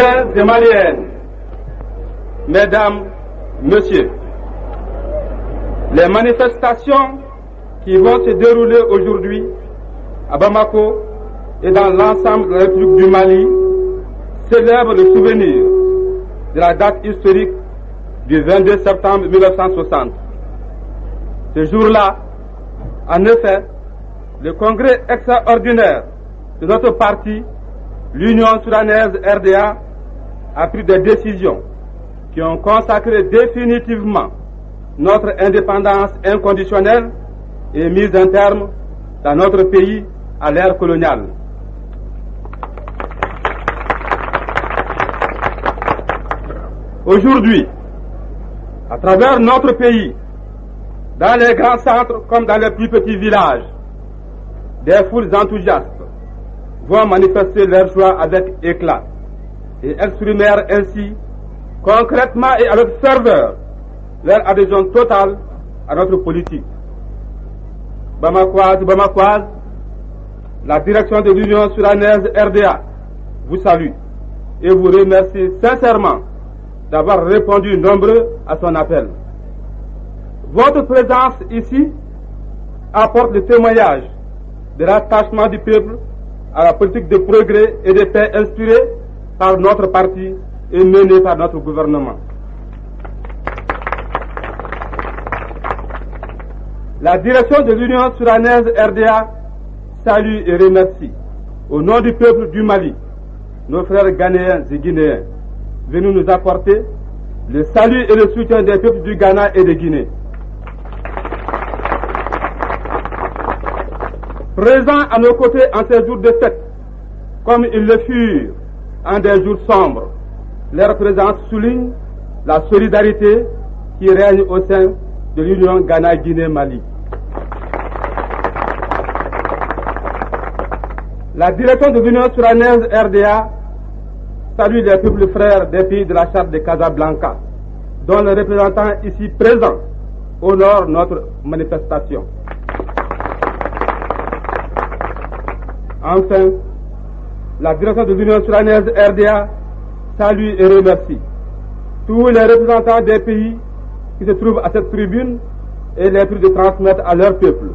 Maliens et Maliennes, Mesdames, Messieurs, les manifestations qui vont se dérouler aujourd'hui à Bamako et dans l'ensemble de la République du Mali célèbrent le souvenir de la date historique du 22 septembre 1960. Ce jour-là, en effet, le congrès extraordinaire de notre parti, l'Union soudanaise RDA, a pris des décisions qui ont consacré définitivement notre indépendance inconditionnelle et mise un terme dans notre pays à l'ère coloniale. Aujourd'hui, à travers notre pays, dans les grands centres comme dans les plus petits villages, des foules enthousiastes vont manifester leur joie avec éclat et exprimèrent ainsi concrètement et avec ferveur leur adhésion totale à notre politique. Bamakoise, la direction de l'Union soudanaise RDA vous salue et vous remercie sincèrement d'avoir répondu nombreux à son appel. Votre présence ici apporte le témoignage de l'attachement du peuple à la politique de progrès et de paix inspirée par notre parti et menée par notre gouvernement. La direction de l'Union soudanaise RDA salue et remercie, au nom du peuple du Mali, nos frères ghanéens et guinéens, venus nous apporter le salut et le soutien des peuples du Ghana et de Guinée. Présents à nos côtés en ces jours de fête, comme ils le furent en des jours sombres, leur présence souligne la solidarité qui règne au sein de l'Union Ghana-Guinée-Mali. La direction de l'Union soudanaise RDA salue les peuples frères des pays de la Charte de Casablanca, dont les représentants ici présents honorent notre manifestation. Enfin, la direction de l'Union soudanaise RDA salue et remercie tous les représentants des pays qui se trouvent à cette tribune et les prie de transmettre à leur peuple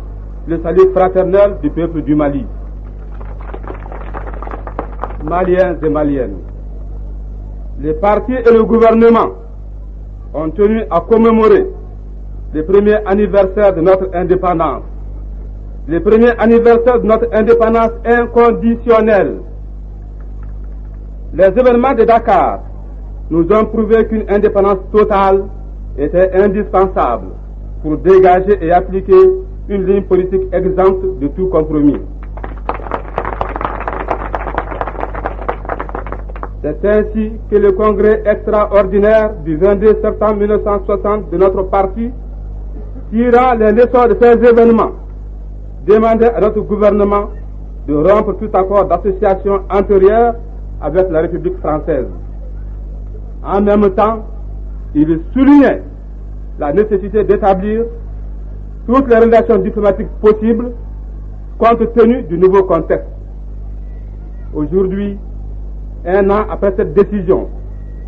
le salut fraternel du peuple du Mali. Maliens et Maliennes, les partis et le gouvernement ont tenu à commémorer le premier anniversaire de notre indépendance, le premier anniversaire de notre indépendance inconditionnelle. Les événements de Dakar nous ont prouvé qu'une indépendance totale était indispensable pour dégager et appliquer une ligne politique exempte de tout compromis. C'est ainsi que le congrès extraordinaire du 22 septembre 1960 de notre parti, tirant les leçons de ces événements, demandait à notre gouvernement de rompre tout accord d'association antérieur avec la République française. En même temps, il soulignait la nécessité d'établir toutes les relations diplomatiques possibles compte tenu du nouveau contexte. Aujourd'hui, un an après cette décision,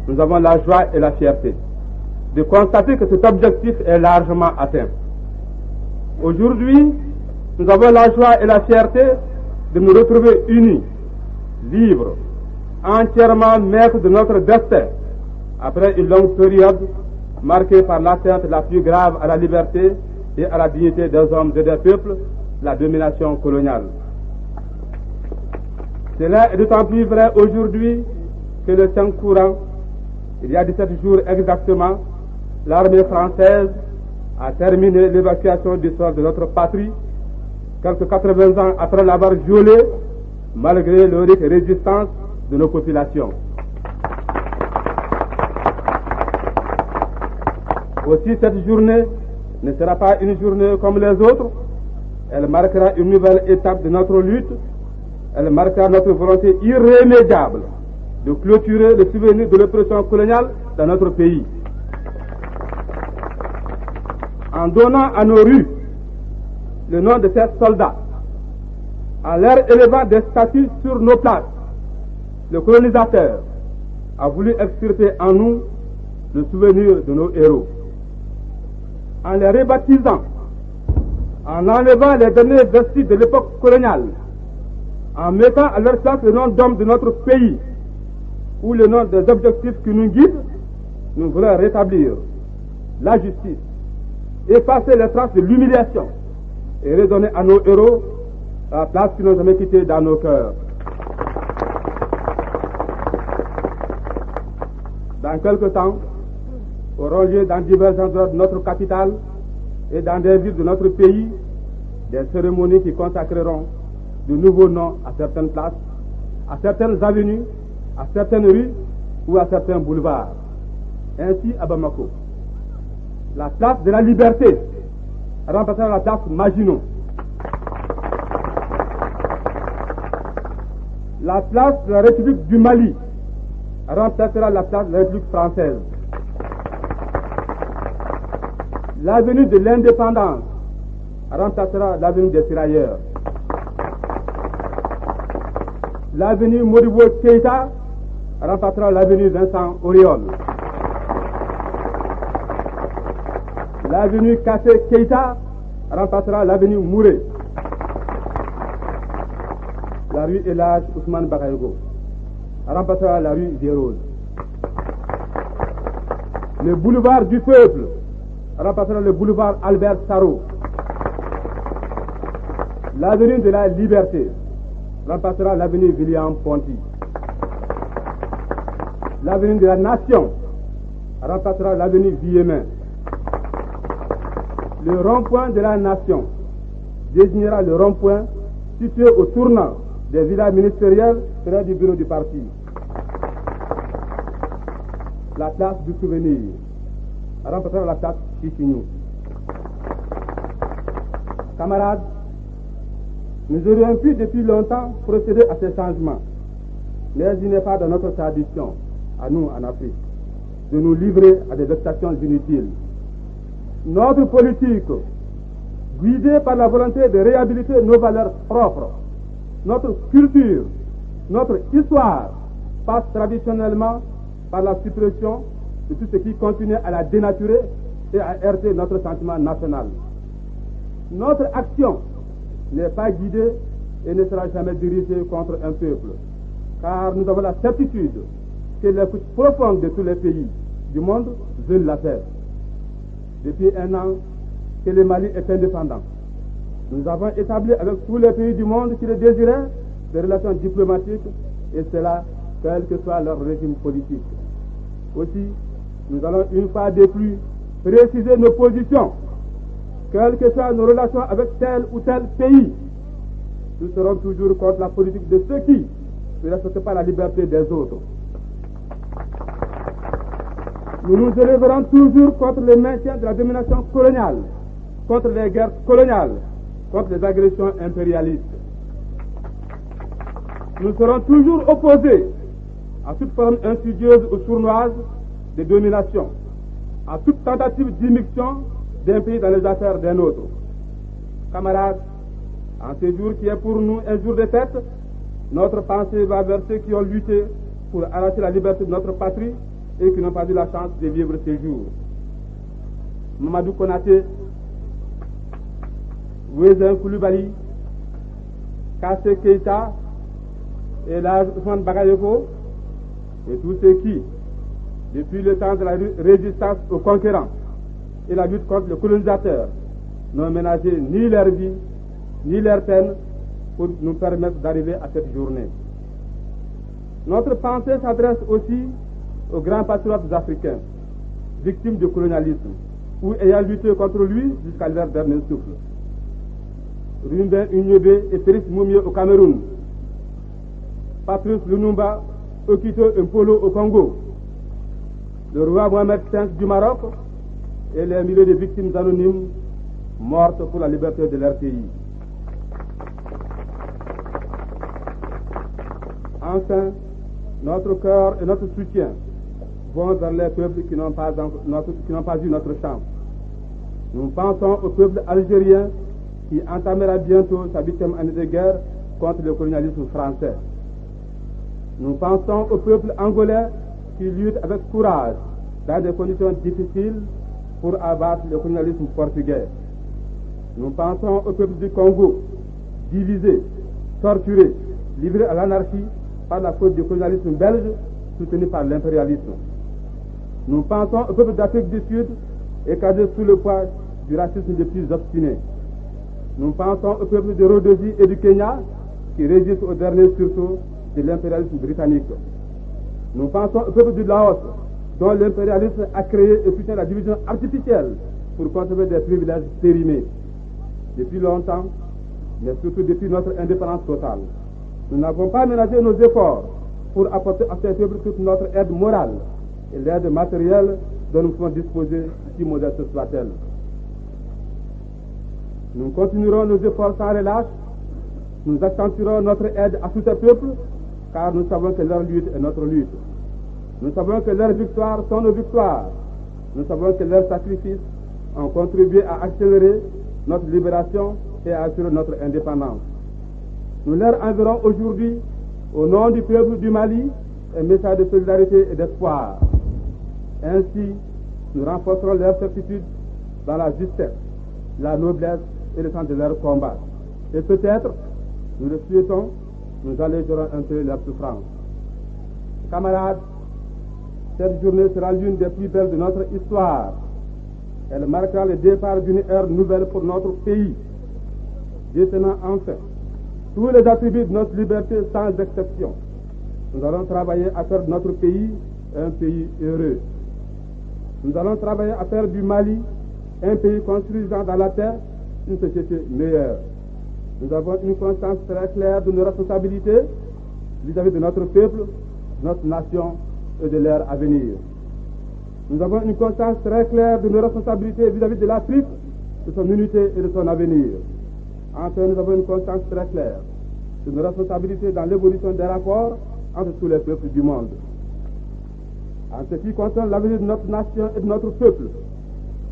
nous avons la joie et la fierté de constater que cet objectif est largement atteint. Aujourd'hui, nous avons la joie et la fierté de nous retrouver unis, libres, entièrement maîtres de notre destin, après une longue période marquée par l'atteinte la plus grave à la liberté et à la dignité des hommes et des peuples, la domination coloniale. Cela est d'autant plus vrai aujourd'hui que le 5 courant, il y a 17 jours exactement, l'armée française a terminé l'évacuation du sol de notre patrie, quelques 80 ans après l'avoir violée, malgré l'héroïque résistance de nos populations. Aussi, cette journée ne sera pas une journée comme les autres. Elle marquera une nouvelle étape de notre lutte. Elle marquera notre volonté irrémédiable de clôturer le souvenir de l'oppression coloniale dans notre pays. En donnant à nos rues le nom de ces soldats, en leur élevant des statues sur nos places, le colonisateur, a voulu extirper en nous le souvenir de nos héros. En les rebaptisant, en enlevant les derniers vestiges de l'époque coloniale, en mettant à leur place le nom d'hommes de notre pays ou le nom des objectifs qui nous guident, nous voulons rétablir la justice, effacer les traces de l'humiliation et redonner à nos héros la place qu'ils n'ont jamais quittée dans nos cœurs. Dans quelque temps, auront lieu dans divers endroits de notre capitale et dans des villes de notre pays des cérémonies qui consacreront de nouveaux noms à certaines places, à certaines avenues, à certaines rues ou à certains boulevards. Ainsi à Bamako, la place de la liberté remplacera la place Maginot. La place de la République du Mali remplacera la place de la République française. L'avenue de l'indépendance remplacera l'avenue des tirailleurs. L'avenue Modibo Keïta remplacera l'avenue Vincent Auriol. L'avenue Kassé Keïta remplacera l'avenue Mouré. La rue Elhadj Ousmane Bakayogo remplacera la rue des Roses. Le boulevard du Peuple remplacera le boulevard Albert Sarraut. L'avenue de la Liberté remplacera l'avenue William Ponty. L'avenue de la Nation remplacera l'avenue Villemin. Le rond-point de la Nation désignera le rond-point situé au tournant des villas ministérielles près du bureau du parti. La place du souvenir remplacera la place Chichignou. Camarades, nous aurions pu depuis longtemps procéder à ces changements, mais il n'est pas dans notre tradition, à nous en Afrique, de nous livrer à des vexations inutiles. Notre politique, guidée par la volonté de réhabiliter nos valeurs propres, notre culture, notre histoire, passe traditionnellement par la suppression de tout ce qui continue à la dénaturer et à heurter notre sentiment national. Notre action n'est pas guidée et ne sera jamais dirigée contre un peuple, car nous avons la certitude que les couches profondes de tous les pays du monde veulent la paix. Depuis un an que le Mali est indépendant, nous avons établi avec tous les pays du monde qui le désiraient des relations diplomatiques, et cela quel que soit leur régime politique. Aussi, nous allons une fois de plus préciser nos positions, quelles que soient nos relations avec tel ou tel pays. Nous serons toujours contre la politique de ceux qui ne respectent pas la liberté des autres. Nous nous élèverons toujours contre le maintien de la domination coloniale, contre les guerres coloniales, contre les agressions impérialistes. Nous serons toujours opposés à toute forme insidieuse ou sournoise de domination, à toute tentative d'immixtion d'un pays dans les affaires d'un autre. Camarades, en ce jour qui est pour nous un jour de fête, notre pensée va vers ceux qui ont lutté pour arracher la liberté de notre patrie et qui n'ont pas eu la chance de vivre ces jours. Mamadou Konaté, Ouézin Koulibaly, Kassé Keïta, Elhadj Ousmane Bakayogo et tous ceux qui, depuis le temps de la résistance aux conquérants et la lutte contre le colonisateur, n'ont ménagé ni leur vie, ni leur peine pour nous permettre d'arriver à cette journée. Notre pensée s'adresse aussi aux grands patriotes africains, victimes du colonialisme, ou ayant lutté contre lui jusqu'à leur dernier souffle. Rumbin Unyebe et Félix Moumié au Cameroun, Patrice Lumumba, Okito Mpolo au Congo, le roi Mohamed V du Maroc et les milliers de victimes anonymes mortes pour la liberté de leur pays. Enfin, notre cœur et notre soutien vont vers les peuples qui n'ont pas eu notre chance. Nous pensons au peuple algérien qui entamera bientôt sa 8e année de guerre contre le colonialisme français. Nous pensons au peuple angolais qui luttent avec courage dans des conditions difficiles pour abattre le colonialisme portugais. Nous pensons au peuple du Congo, divisé, torturé, livré à l'anarchie par la faute du colonialisme belge soutenu par l'impérialisme. Nous pensons au peuple d'Afrique du Sud, écrasé sous le poids du racisme des plus obstinés. Nous pensons au peuple de Rhodésie et du Kenya, qui résistent au dernier sursaut de l'impérialisme britannique. Nous pensons au peuple du Laos, dont l'impérialisme a créé et soutient la division artificielle pour conserver des privilèges périmés. Depuis longtemps, mais surtout depuis notre indépendance totale, nous n'avons pas ménagé nos efforts pour apporter à ces peuples toute notre aide morale et l'aide matérielle dont nous pouvons disposer, si modeste soit-elle. Nous continuerons nos efforts sans relâche. Nous accentuerons notre aide à tous ces peuples, car nous savons que leur lutte est notre lutte. Nous savons que leurs victoires sont nos victoires. Nous savons que leurs sacrifices ont contribué à accélérer notre libération et à assurer notre indépendance. Nous leur enverrons aujourd'hui, au nom du peuple du Mali, un message de solidarité et d'espoir. Ainsi, nous renforcerons leur certitude dans la justesse, la noblesse et le sens de leur combat. Et peut-être, nous le souhaitons, nous allégerons un peu leur souffrance. Camarades, cette journée sera l'une des plus belles de notre histoire. Elle marquera le départ d'une ère nouvelle pour notre pays, détenant enfin tous les attributs de notre liberté sans exception. Nous allons travailler à faire de notre pays un pays heureux. Nous allons travailler à faire du Mali un pays construisant dans la terre une société meilleure. Nous avons une conscience très claire de nos responsabilités vis-à-vis de notre peuple, de notre nation et de leur avenir. Nous avons une conscience très claire de nos responsabilités vis-à-vis de l'Afrique, de son unité et de son avenir. Enfin, nous avons une conscience très claire de nos responsabilités dans l'évolution des rapports entre tous les peuples du monde. En ce qui concerne l'avenir de notre nation et de notre peuple,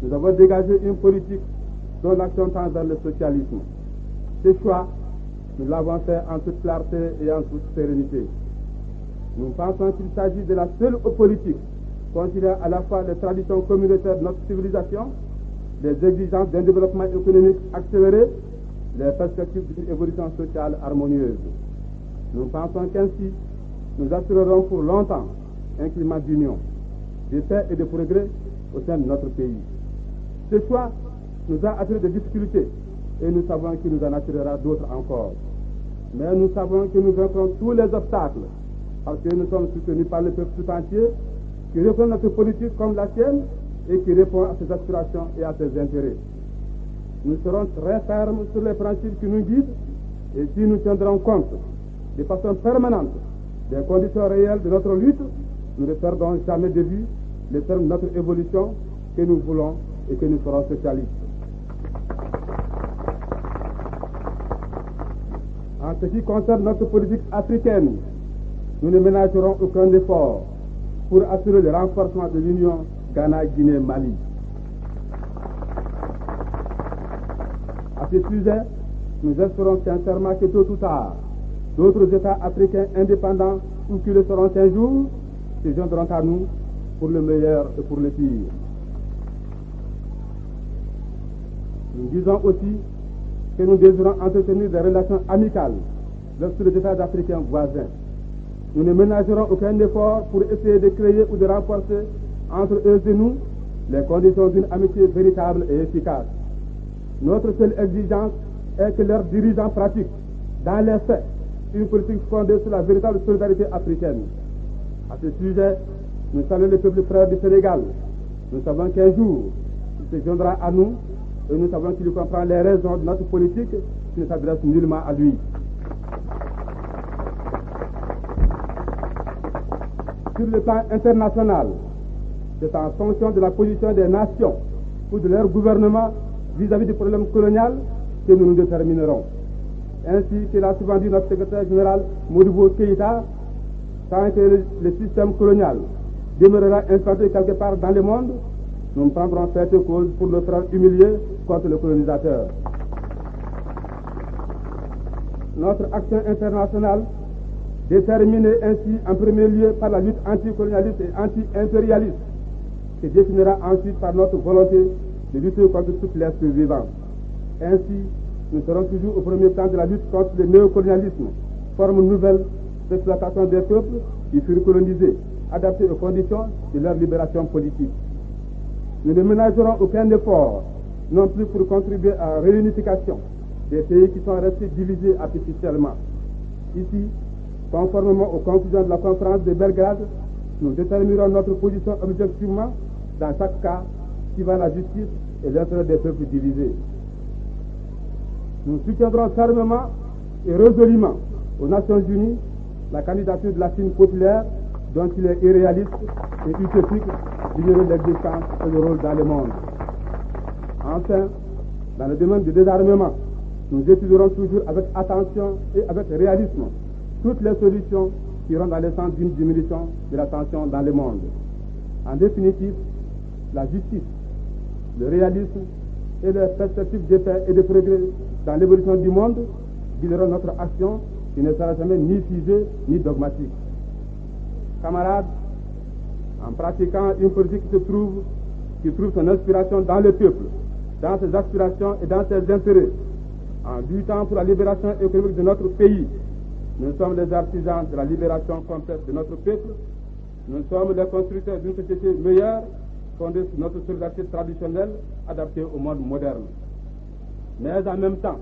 nous avons dégagé une politique dont l'action tend vers le socialisme. Ce choix, nous l'avons fait en toute clarté et en toute sérénité. Nous pensons qu'il s'agit de la seule politique conciliant à la fois les traditions communautaires de notre civilisation, les exigences d'un développement économique accéléré, les perspectives d'une évolution sociale harmonieuse. Nous pensons qu'ainsi, nous assurerons pour longtemps un climat d'union, de paix et de progrès au sein de notre pays. Ce choix nous a attiré des difficultés et nous savons qu'il nous en attirera d'autres encore. Mais nous savons que nous vaincrons tous les obstacles parce que nous sommes soutenus par le peuple tout entier qui reprend notre politique comme la sienne et qui répond à ses aspirations et à ses intérêts. Nous serons très fermes sur les principes qui nous guident et si nous tiendrons compte de façon permanente des conditions réelles de notre lutte, nous ne perdons jamais de vue les termes de notre évolution que nous voulons et que nous ferons socialistes. En ce qui concerne notre politique africaine, nous ne ménagerons aucun effort pour assurer le renforcement de l'union Ghana-Guinée-Mali. À ce sujet, nous espérons sincèrement que tôt ou tard, d'autres États africains indépendants ou qui le seront un jour se joindront à nous pour le meilleur et pour le pire. Nous disons aussi que nous désirons entretenir des relations amicales avec les États africains voisins. Nous ne ménagerons aucun effort pour essayer de créer ou de renforcer entre eux et nous les conditions d'une amitié véritable et efficace. Notre seule exigence est que leurs dirigeants pratiquent, dans les faits, une politique fondée sur la véritable solidarité africaine. À ce sujet, nous saluons le peuple frère du Sénégal. Nous savons qu'un jour, il se joindra à nous et nous savons qu'il comprend les raisons de notre politique qui ne s'adresse nullement à lui. Sur le plan international, c'est en fonction de la position des nations ou de leur gouvernement vis-à-vis du problème colonial que nous nous déterminerons. Ainsi que l'a souvent dit notre secrétaire général Modibo Keïta, tant que le système colonial demeurera implanté quelque part dans le monde, nous prendrons fait cause pour nos frères humiliés contre le colonisateur. Notre action internationale déterminée ainsi en premier lieu par la lutte anticolonialiste et anti-impérialiste, se définira ensuite par notre volonté de lutter contre toute l'être vivant. Ainsi, nous serons toujours au premier plan de la lutte contre le néocolonialisme, forme nouvelle d'exploitation des peuples qui furent colonisés, adaptés aux conditions de leur libération politique. Nous ne ménagerons aucun effort non plus pour contribuer à la réunification des pays qui sont restés divisés artificiellement. Ici, conformément aux conclusions de la conférence de Belgrade, nous déterminerons notre position objectivement dans chaque cas suivant la justice et l'intérêt des peuples divisés. Nous soutiendrons fermement et résolument aux Nations Unies la candidature de la Chine populaire dont il est irréaliste et utopique d'ignorer l'existence et le rôle dans le monde. Enfin, dans le domaine du désarmement, nous étudierons toujours avec attention et avec réalisme toutes les solutions qui iront dans le sens d'une diminution de la tension dans le monde. En définitive, la justice, le réalisme et les perspectives de paix et de progrès dans l'évolution du monde guideront notre action qui ne sera jamais ni figée ni dogmatique. Camarades, en pratiquant une politique qui trouve son inspiration dans le peuple, dans ses aspirations et dans ses intérêts, en luttant pour la libération économique de notre pays, nous sommes les artisans de la libération complète de notre peuple. Nous sommes les constructeurs d'une société meilleure, fondée sur notre solidarité traditionnelle, adaptée au monde moderne. Mais en même temps,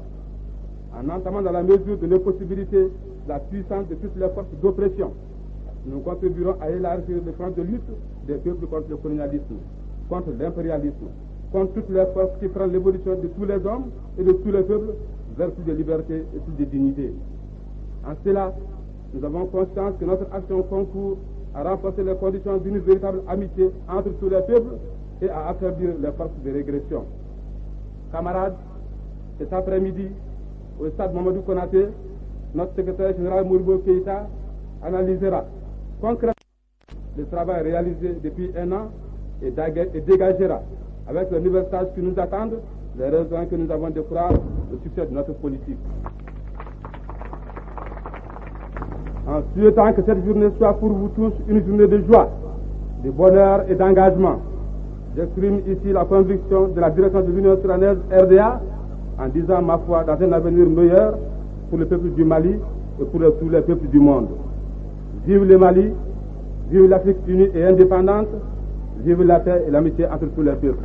en entamant dans la mesure de nos possibilités la puissance de toutes les forces d'oppression, nous contribuerons à élargir le front de lutte des peuples contre le colonialisme, contre l'impérialisme, contre toutes les forces qui feront l'évolution de tous les hommes et de tous les peuples vers plus de liberté et plus de dignité. En cela, nous avons conscience que notre action concourt à renforcer les conditions d'une véritable amitié entre tous les peuples et à affaiblir les forces de régression. Camarades, cet après-midi, au stade Mamadou Konaté, notre secrétaire général Modibo Keïta analysera concrètement le travail réalisé depuis un an et dégagera, avec les nouvelles tâches qui nous attendent, les raisons que nous avons de croire au succès de notre politique. En souhaitant que cette journée soit pour vous tous une journée de joie, de bonheur et d'engagement, j'exprime ici la conviction de la direction de l'Union soudanaise RDA en disant ma foi dans un avenir meilleur pour le peuple du Mali et pour tous les peuples du monde. Vive le Mali, vive l'Afrique unie et indépendante, vive la paix et l'amitié entre tous les peuples.